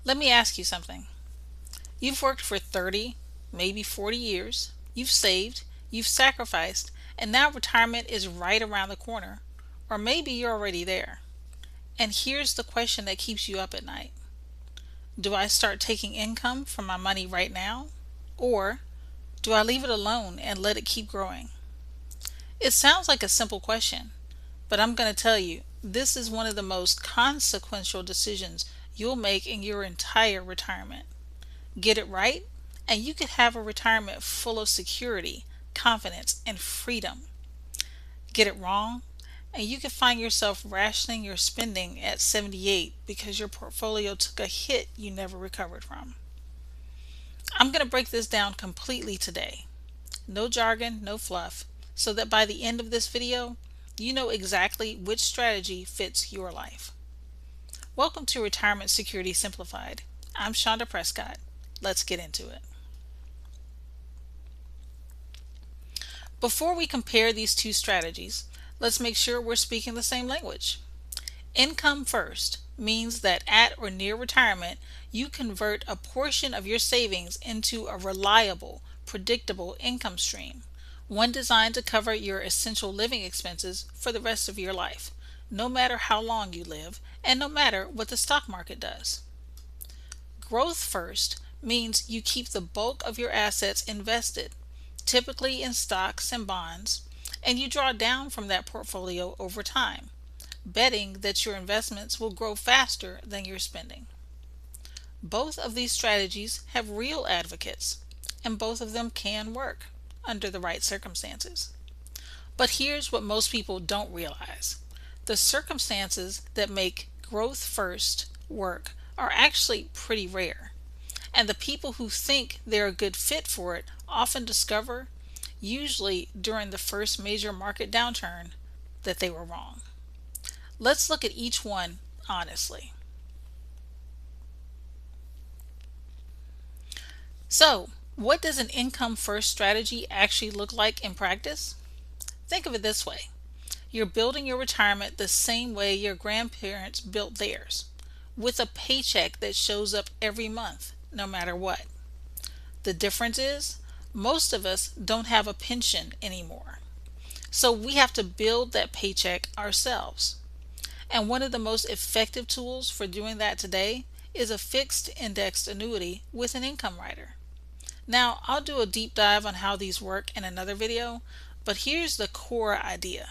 Let me ask you something. You've worked for 30, maybe 40 years, you've saved, you've sacrificed, and now retirement is right around the corner. Or maybe you're already there. And here's the question that keeps you up at night. Do I start taking income from my money right now? Or do I leave it alone and let it keep growing? It sounds like a simple question, but I'm going to tell you, this is one of the most consequential decisions you'll make in your entire retirement. Get it right, and you could have a retirement full of security, confidence, and freedom. Get it wrong, and you can find yourself rationing your spending at 78 because your portfolio took a hit you never recovered from. I'm going to break this down completely today. No jargon, no fluff, so that by the end of this video, you know exactly which strategy fits your life. Welcome to Retirement Security Simplified. I'm Shonda Prescott. Let's get into it. Before we compare these two strategies, let's make sure we're speaking the same language. Income first means that at or near retirement, you convert a portion of your savings into a reliable, predictable income stream, one designed to cover your essential living expenses for the rest of your life, no matter how long you live and no matter what the stock market does. Growth first means you keep the bulk of your assets invested, typically in stocks and bonds, and you draw down from that portfolio over time, betting that your investments will grow faster than your spending. Both of these strategies have real advocates, and both of them can work under the right circumstances. But here's what most people don't realize. The circumstances that make growth first work are actually pretty rare, and the people who think they're a good fit for it often discover, usually during the first major market downturn, that they were wrong. Let's look at each one honestly. So, what does an income first strategy actually look like in practice? Think of it this way. You're building your retirement the same way your grandparents built theirs, with a paycheck that shows up every month, no matter what. The difference is, most of us don't have a pension anymore. So we have to build that paycheck ourselves. And one of the most effective tools for doing that today is a fixed indexed annuity with an income rider. Now, I'll do a deep dive on how these work in another video, but here's the core idea.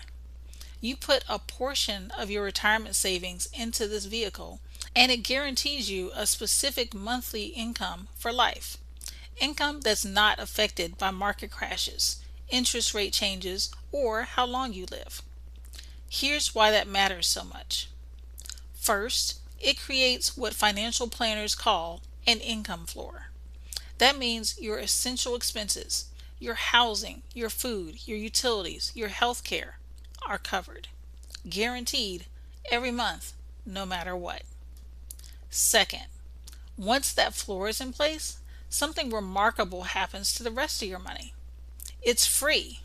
You put a portion of your retirement savings into this vehicle, and it guarantees you a specific monthly income for life. Income that's not affected by market crashes, interest rate changes, or how long you live. Here's why that matters so much. First, it creates what financial planners call an income floor. That means your essential expenses, your housing, your food, your utilities, your health care are covered, guaranteed every month, no matter what. Second, once that floor is in place, something remarkable happens to the rest of your money. It's free.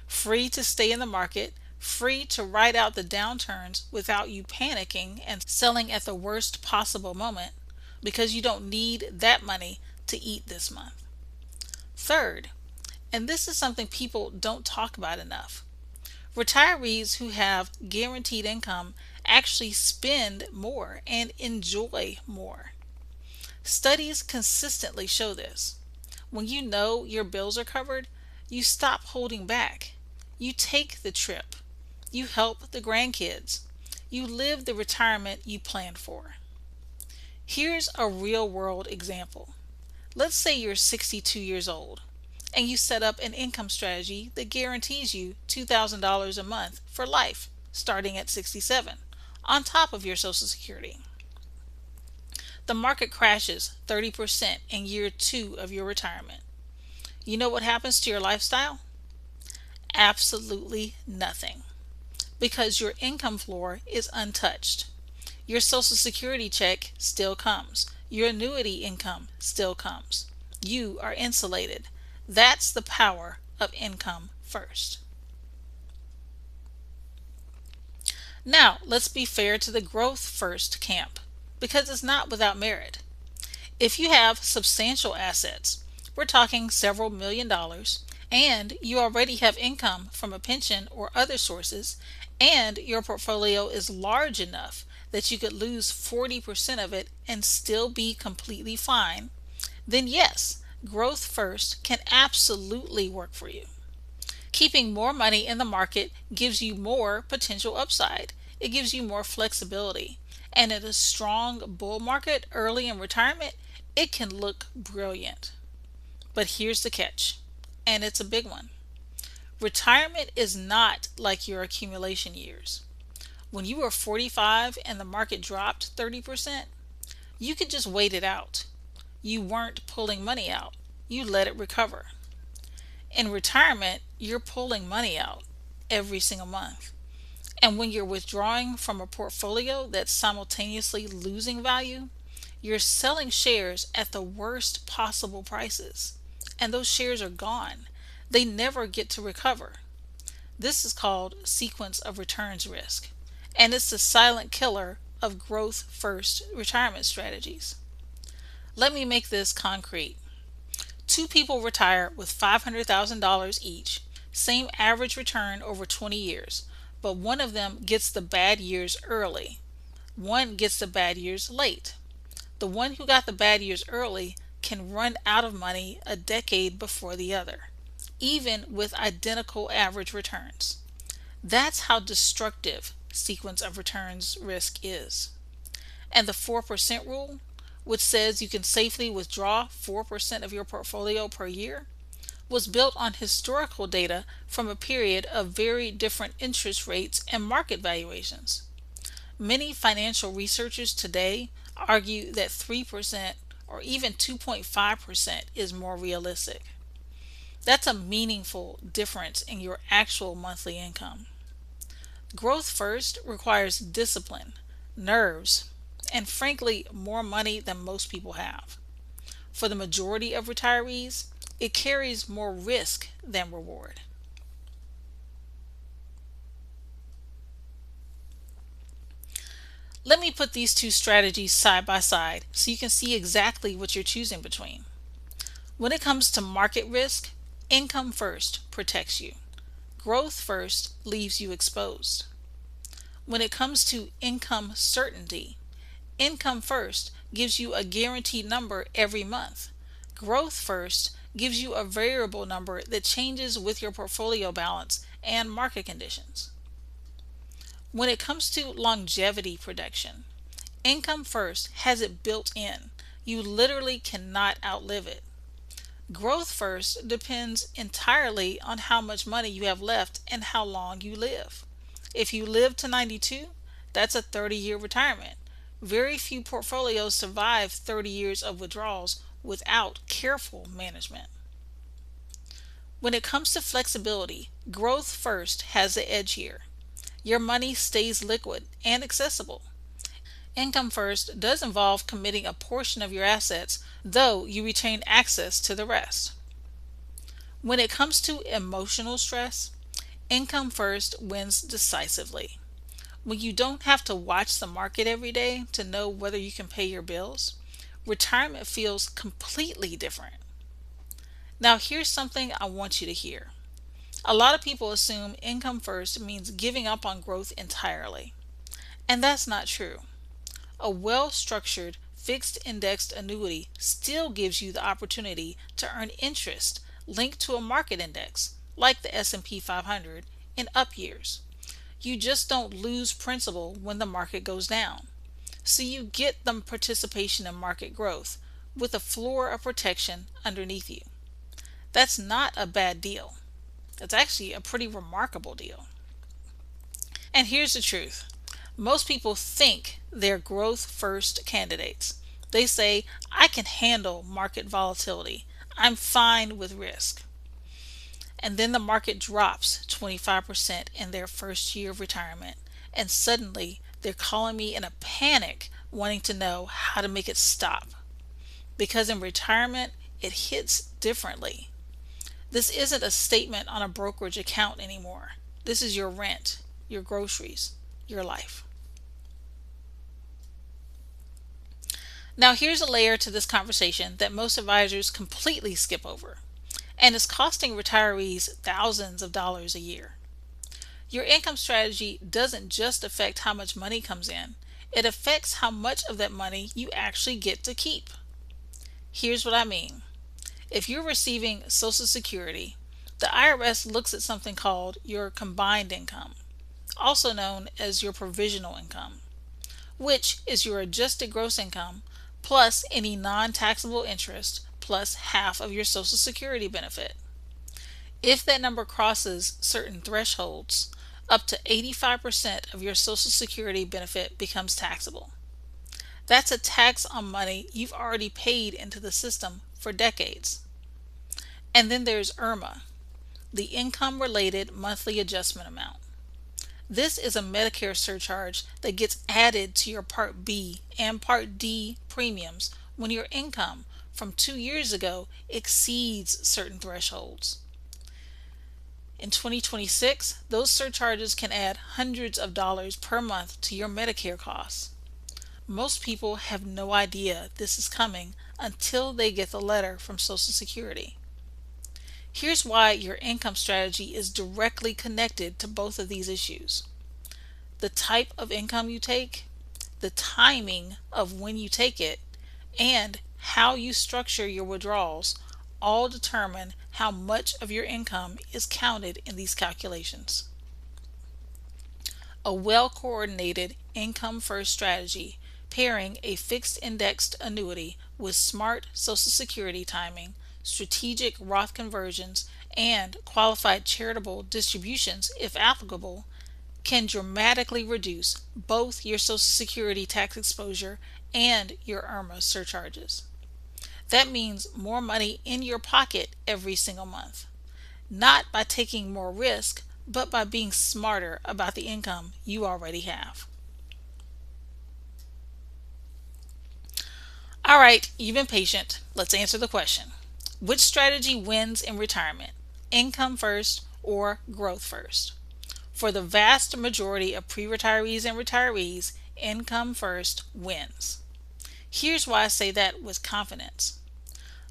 Free to stay in the market, free to ride out the downturns without you panicking and selling at the worst possible moment, because you don't need that money to eat this month. Third, and this is something people don't talk about enough, retirees who have guaranteed income actually spend more and enjoy more. Studies consistently show this. When you know your bills are covered, you stop holding back. You take the trip. You help the grandkids. You live the retirement you planned for. Here's a real-world example. Let's say you're 62 years old and you set up an income strategy that guarantees you $2,000 a month for life starting at 67 on top of your Social Security. The market crashes 30% in year 2 of your retirement. You know what happens to your lifestyle? Absolutely nothing, because your income floor is untouched. Your Social Security check still comes. Your annuity income still comes. You are insulated. That's the power of income first. Now, let's be fair to the growth first camp, because it's not without merit. If you have substantial assets, we're talking several $1,000,000, and you already have income from a pension or other sources, and your portfolio is large enough that you could lose 40% of it and still be completely fine, then yes, growth first can absolutely work for you. Keeping more money in the market gives you more potential upside. It gives you more flexibility. And in a strong bull market early in retirement, it can look brilliant. But here's the catch, and it's a big one. Retirement is not like your accumulation years. When you were 45 and the market dropped 30%, you could just wait it out. You weren't pulling money out, you let it recover. In retirement, you're pulling money out every single month. And when you're withdrawing from a portfolio that's simultaneously losing value, you're selling shares at the worst possible prices. And those shares are gone. They never get to recover. This is called sequence of returns risk. And it's the silent killer of growth first retirement strategies. Let me make this concrete. Two people retire with $500,000 each, same average return over 20 years, but one of them gets the bad years early. One gets the bad years late. The one who got the bad years early can run out of money a decade before the other, even with identical average returns. That's how destructive sequence of returns risk is. And the 4% rule, which says you can safely withdraw 4% of your portfolio per year, was built on historical data from a period of very different interest rates and market valuations. Many financial researchers today argue that 3% or even 2.5% is more realistic. That's a meaningful difference in your actual monthly income. Growth first requires discipline, nerves, and frankly, more money than most people have. For the majority of retirees, it carries more risk than reward. Let me put these two strategies side by side so you can see exactly what you're choosing between. When it comes to market risk, income first protects you. Growth first leaves you exposed. When it comes to income certainty, income first gives you a guaranteed number every month. Growth first gives you a variable number that changes with your portfolio balance and market conditions. When it comes to longevity protection, income first has it built in. You literally cannot outlive it. Growth first depends entirely on how much money you have left and how long you live. If you live to 92, that's a 30-year retirement. Very few portfolios survive 30 years of withdrawals without careful management. When it comes to flexibility, growth first has the edge here. Your money stays liquid and accessible. Income first does involve committing a portion of your assets, though you retain access to the rest. When it comes to emotional stress, income first wins decisively. When you don't have to watch the market every day to know whether you can pay your bills, retirement feels completely different. Now, here's something I want you to hear. A lot of people assume income first means giving up on growth entirely, and that's not true. A well-structured fixed indexed annuity still gives you the opportunity to earn interest linked to a market index, like the S&P 500, in up years. You just don't lose principal when the market goes down. So you get the participation in market growth with a floor of protection underneath you. That's not a bad deal. That's actually a pretty remarkable deal. And here's the truth. Most people think they're growth first candidates. They say, I can handle market volatility. I'm fine with risk. And then the market drops 25% in their first year of retirement, and suddenly they're calling me in a panic wanting to know how to make it stop. Because in retirement, it hits differently. This isn't a statement on a brokerage account anymore. This is your rent, your groceries, your life. Now here's a layer to this conversation that most advisors completely skip over, and is costing retirees thousands of dollars a year. Your income strategy doesn't just affect how much money comes in, it affects how much of that money you actually get to keep. Here's what I mean. If you're receiving Social Security, the IRS looks at something called your combined income, also known as your provisional income, which is your adjusted gross income plus any non-taxable interest plus half of your Social Security benefit. If that number crosses certain thresholds, up to 85% of your Social Security benefit becomes taxable. That's a tax on money you've already paid into the system for decades. And then there's IRMAA, the Income Related Monthly Adjustment Amount. This is a Medicare surcharge that gets added to your Part B and Part D premiums when your income from 2 years ago exceeds certain thresholds. In 2026, those surcharges can add hundreds of dollars per month to your Medicare costs. Most people have no idea this is coming until they get the letter from Social Security. Here's why your income strategy is directly connected to both of these issues. The type of income you take, the timing of when you take it, and how you structure your withdrawals all determine how much of your income is counted in these calculations. A well-coordinated income-first strategy pairing a fixed indexed annuity with smart Social Security timing, strategic Roth conversions, and qualified charitable distributions, if applicable, can dramatically reduce both your Social Security tax exposure and your IRMAA surcharges. That means more money in your pocket every single month, not by taking more risk, but by being smarter about the income you already have. All right, you've been patient. Let's answer the question. Which strategy wins in retirement? Income first or growth first? For the vast majority of pre-retirees and retirees, income first wins. Here's why I say that with confidence.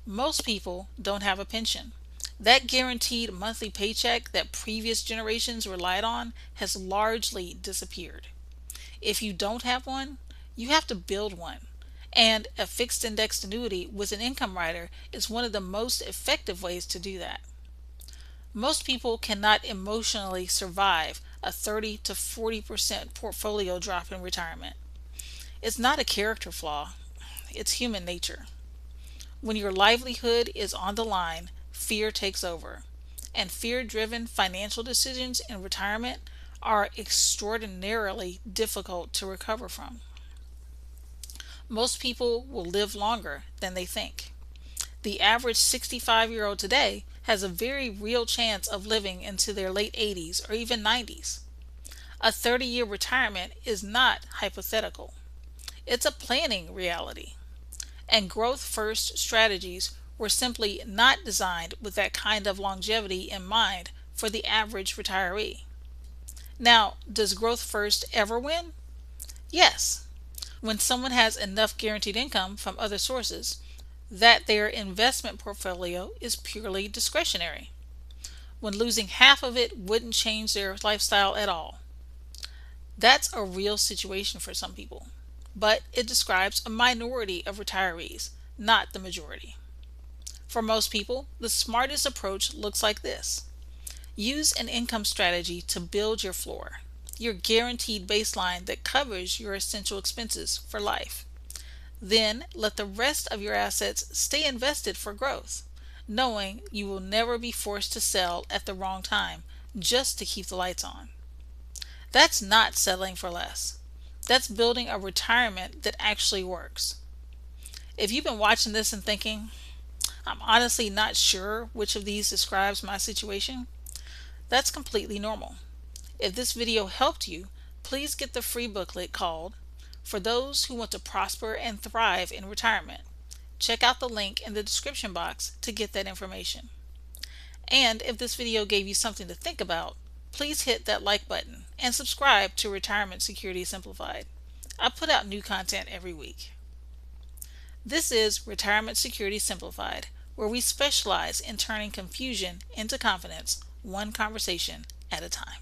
Most people don't have a pension. That guaranteed monthly paycheck that previous generations relied on has largely disappeared. If you don't have one, you have to build one. And a fixed indexed annuity with an income rider is one of the most effective ways to do that. Most people cannot emotionally survive a 30 to 40% portfolio drop in retirement. It's not a character flaw, it's human nature. When your livelihood is on the line, fear takes over, and fear-driven financial decisions in retirement are extraordinarily difficult to recover from. Most people will live longer than they think. The average 65-year-old today has a very real chance of living into their late 80s or even 90s. A 30-year retirement is not hypothetical. It's a planning reality. And growth-first strategies were simply not designed with that kind of longevity in mind for the average retiree. Now, does growth first ever win? Yes, when someone has enough guaranteed income from other sources that their investment portfolio is purely discretionary, when losing half of it wouldn't change their lifestyle at all. That's a real situation for some people, but it describes a minority of retirees, not the majority. For most people, the smartest approach looks like this. Use an income strategy to build your floor, your guaranteed baseline that covers your essential expenses for life. Then let the rest of your assets stay invested for growth, knowing you will never be forced to sell at the wrong time just to keep the lights on. That's not settling for less. That's building a retirement that actually works. If you've been watching this and thinking, I'm honestly not sure which of these describes my situation, that's completely normal. If this video helped you, please get the free booklet called For Those Who Want to Prosper and Thrive in Retirement. Check out the link in the description box to get that information. And if this video gave you something to think about, please hit that like button and subscribe to Retirement Security Simplified. I put out new content every week. This is Retirement Security Simplified, where we specialize in turning confusion into confidence, one conversation at a time.